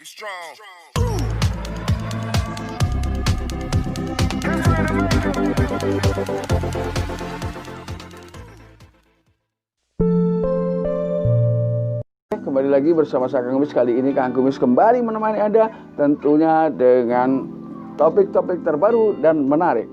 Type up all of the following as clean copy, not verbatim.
Be strong. Kembali lagi bersama saya Kang Kumis. Kali ini Kang Kumis kembali menemani Anda tentunya dengan topik-topik terbaru dan menarik,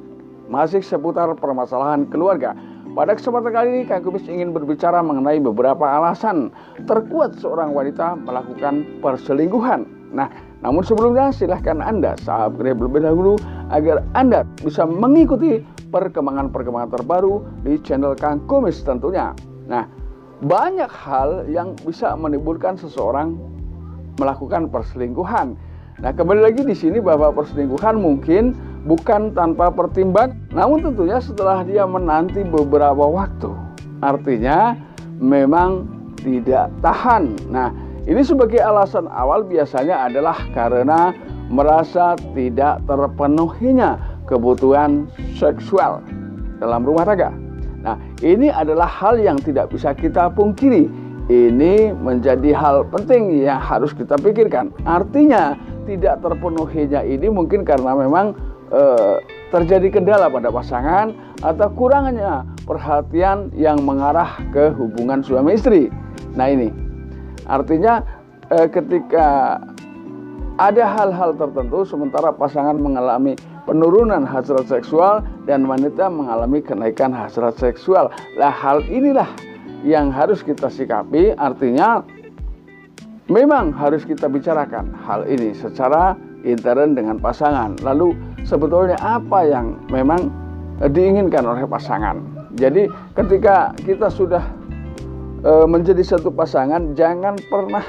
masih seputar permasalahan keluarga. Pada kesempatan kali ini Kang Kumis ingin berbicara mengenai beberapa alasan terkuat seorang wanita melakukan perselingkuhan. Nah, namun sebelumnya silahkan Anda subscribe terlebih dahulu agar Anda bisa mengikuti perkembangan-perkembangan terbaru di channel Kang Kumis tentunya. Nah, banyak hal yang bisa menimbulkan seseorang melakukan perselingkuhan. Nah, kembali lagi di sini bahwa perselingkuhan mungkin bukan tanpa pertimbangan, namun tentunya setelah dia menanti beberapa waktu. Artinya memang tidak tahan. Nah, ini sebagai alasan awal biasanya adalah karena merasa tidak terpenuhinya kebutuhan seksual dalam rumah tangga. Nah, ini adalah hal yang tidak bisa kita pungkiri. Ini menjadi hal penting yang harus kita pikirkan. Artinya tidak terpenuhinya ini mungkin karena memang terjadi kendala pada pasangan atau kurangnya perhatian yang mengarah ke hubungan suami istri. Nah, ini artinya ketika ada hal-hal tertentu sementara pasangan mengalami penurunan hasrat seksual dan wanita mengalami kenaikan hasrat seksual. Nah, hal inilah yang harus kita sikapi. Artinya memang harus kita bicarakan hal ini secara intern dengan pasangan. Lalu sebetulnya apa yang memang diinginkan oleh pasangan. Jadi ketika kita sudah menjadi satu pasangan, jangan pernah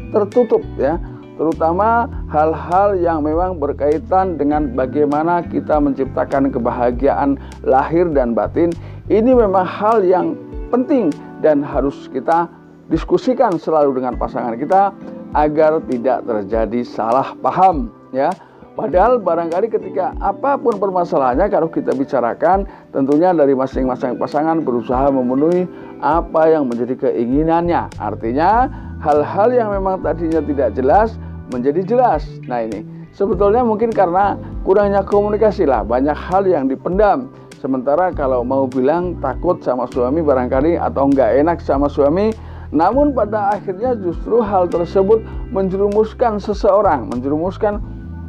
tertutup ya, terutama hal-hal yang memang berkaitan dengan bagaimana kita menciptakan kebahagiaan lahir dan batin. Ini memang hal yang penting dan harus kita diskusikan selalu dengan pasangan kita agar tidak terjadi salah paham ya. Padahal barangkali ketika apapun permasalahannya, kalau kita bicarakan tentunya dari masing-masing pasangan berusaha memenuhi apa yang menjadi keinginannya. Artinya hal-hal yang memang tadinya tidak jelas menjadi jelas. Nah, ini sebetulnya mungkin karena kurangnya komunikasi lah, banyak hal yang dipendam. Sementara kalau mau bilang takut sama suami barangkali atau nggak enak sama suami, namun pada akhirnya justru hal tersebut menjerumuskan seseorang, menjerumuskan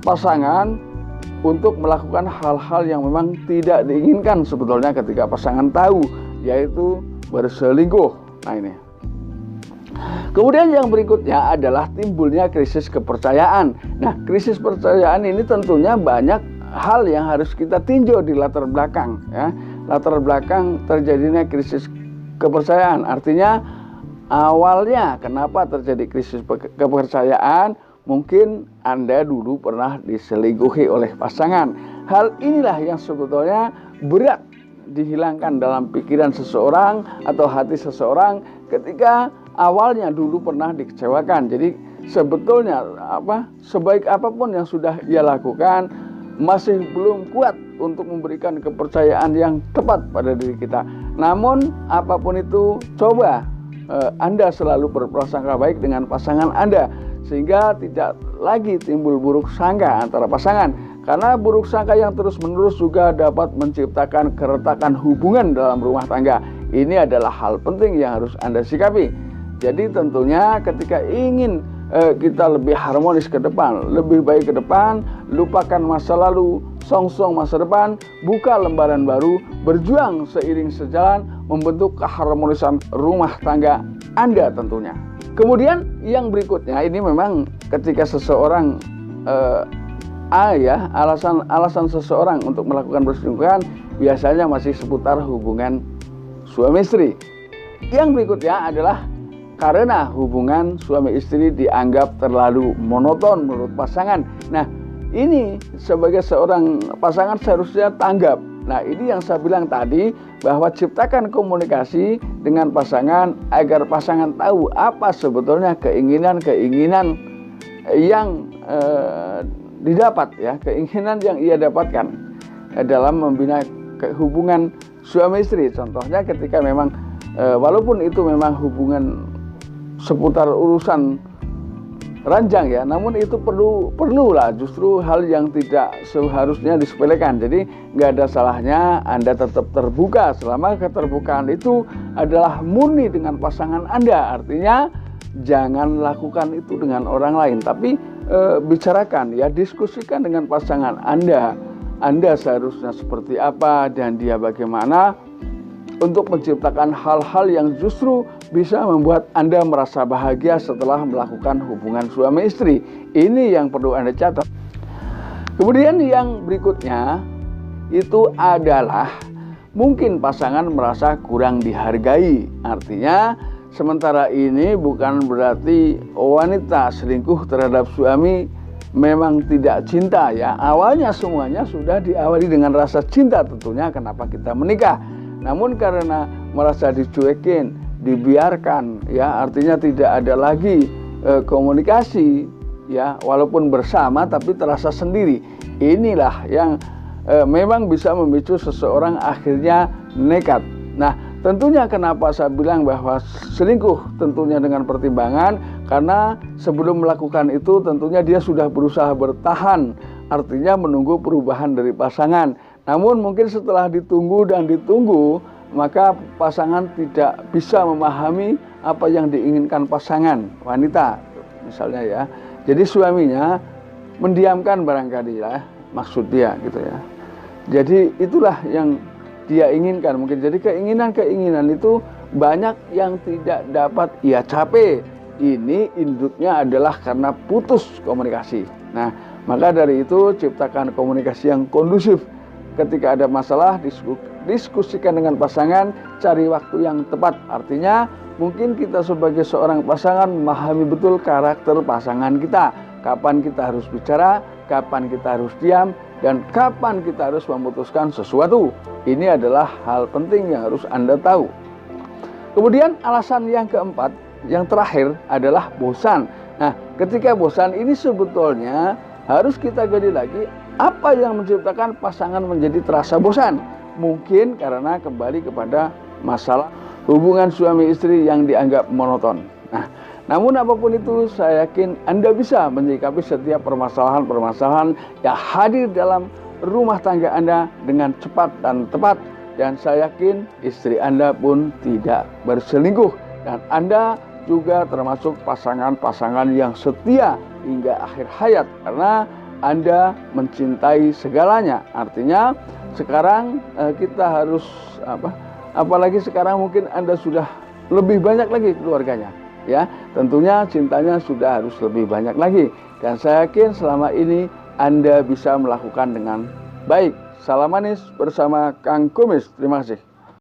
pasangan untuk melakukan hal-hal yang memang tidak diinginkan sebetulnya ketika pasangan tahu, yaitu berselingkuh. Nah, ini. Kemudian yang berikutnya adalah timbulnya krisis kepercayaan. Nah, krisis kepercayaan ini tentunya banyak hal yang harus kita tinjau di latar belakang ya. Latar belakang terjadinya krisis kepercayaan. Artinya awalnya kenapa terjadi krisis kepercayaan? Mungkin Anda dulu pernah diselingkuhi oleh pasangan. Hal inilah yang sebetulnya berat dihilangkan dalam pikiran seseorang atau hati seseorang ketika awalnya dulu pernah dikecewakan. Jadi sebetulnya sebaik apapun yang sudah ia lakukan masih belum kuat untuk memberikan kepercayaan yang tepat pada diri kita. Namun apapun itu, coba Anda selalu berprasangka baik dengan pasangan Anda sehingga tidak lagi timbul buruk sangka antara pasangan. Karena buruk sangka yang terus-menerus juga dapat menciptakan keretakan hubungan dalam rumah tangga. Ini adalah hal penting yang harus Anda sikapi. Jadi tentunya ketika ingin kita lebih harmonis ke depan, lebih baik ke depan, lupakan masa lalu, songsong masa depan, buka lembaran baru, berjuang seiring sejalan membentuk keharmonisan rumah tangga Anda tentunya. Kemudian yang berikutnya ini memang ketika seseorang alasan seseorang untuk melakukan perselingkuhan biasanya masih seputar hubungan suami istri. Yang berikutnya adalah karena hubungan suami istri dianggap terlalu monoton menurut pasangan. Nah, ini sebagai seorang pasangan seharusnya tanggap. Nah, ini yang saya bilang tadi bahwa ciptakan komunikasi dengan pasangan agar pasangan tahu apa sebetulnya keinginan-keinginan yang didapat ya, keinginan yang ia dapatkan dalam membina hubungan suami istri. Contohnya ketika memang walaupun itu memang hubungan seputar urusan ranjang ya, namun itu perlulah justru hal yang tidak seharusnya disepelekan. Jadi nggak ada salahnya Anda tetap terbuka selama keterbukaan itu adalah murni dengan pasangan Anda. Artinya jangan lakukan itu dengan orang lain, tapi bicarakan ya, diskusikan dengan pasangan Anda. Anda seharusnya seperti apa dan dia bagaimana, untuk menciptakan hal-hal yang justru bisa membuat Anda merasa bahagia setelah melakukan hubungan suami istri. Ini yang perlu Anda catat. Kemudian yang berikutnya itu adalah mungkin pasangan merasa kurang dihargai. Artinya sementara ini bukan berarti wanita selingkuh terhadap suami memang tidak cinta ya. Awalnya semuanya sudah diawali dengan rasa cinta tentunya, kenapa kita menikah. Namun karena merasa dicuekin, dibiarkan ya, artinya tidak ada lagi komunikasi ya, walaupun bersama tapi terasa sendiri. Inilah yang memang bisa memicu seseorang akhirnya nekat. Nah, tentunya kenapa saya bilang bahwa selingkuh tentunya dengan pertimbangan, karena sebelum melakukan itu tentunya dia sudah berusaha bertahan, artinya menunggu perubahan dari pasangan. Namun mungkin setelah ditunggu dan ditunggu, maka pasangan tidak bisa memahami apa yang diinginkan pasangan wanita misalnya ya. Jadi suaminya mendiamkan barangkali ya, maksud dia gitu ya. Jadi itulah yang dia inginkan mungkin. Jadi keinginan itu banyak yang tidak dapat ia capai. Ini induknya adalah karena putus komunikasi. Nah, maka dari itu ciptakan komunikasi yang kondusif. Ketika ada masalah, diskusikan dengan pasangan, cari waktu yang tepat. Artinya mungkin kita sebagai seorang pasangan memahami betul karakter pasangan kita. Kapan kita harus bicara, kapan kita harus diam, dan kapan kita harus memutuskan sesuatu. Ini adalah hal penting yang harus Anda tahu. Kemudian alasan yang keempat, yang terakhir adalah bosan. Nah, ketika bosan ini sebetulnya harus kita gali lagi, apa yang menciptakan pasangan menjadi terasa bosan? Mungkin karena kembali kepada masalah hubungan suami istri yang dianggap monoton. Nah, namun apapun itu, saya yakin Anda bisa menyikapi setiap permasalahan-permasalahan yang hadir dalam rumah tangga Anda dengan cepat dan tepat. Dan saya yakin istri Anda pun tidak berselingkuh. Dan Anda juga termasuk pasangan-pasangan yang setia hingga akhir hayat, karena Anda mencintai segalanya. Artinya sekarang kita harus apalagi sekarang mungkin Anda sudah lebih banyak lagi keluarganya ya, tentunya cintanya sudah harus lebih banyak lagi. Dan saya yakin selama ini Anda bisa melakukan dengan baik. Salam manis bersama Kang Kumis. Terima kasih.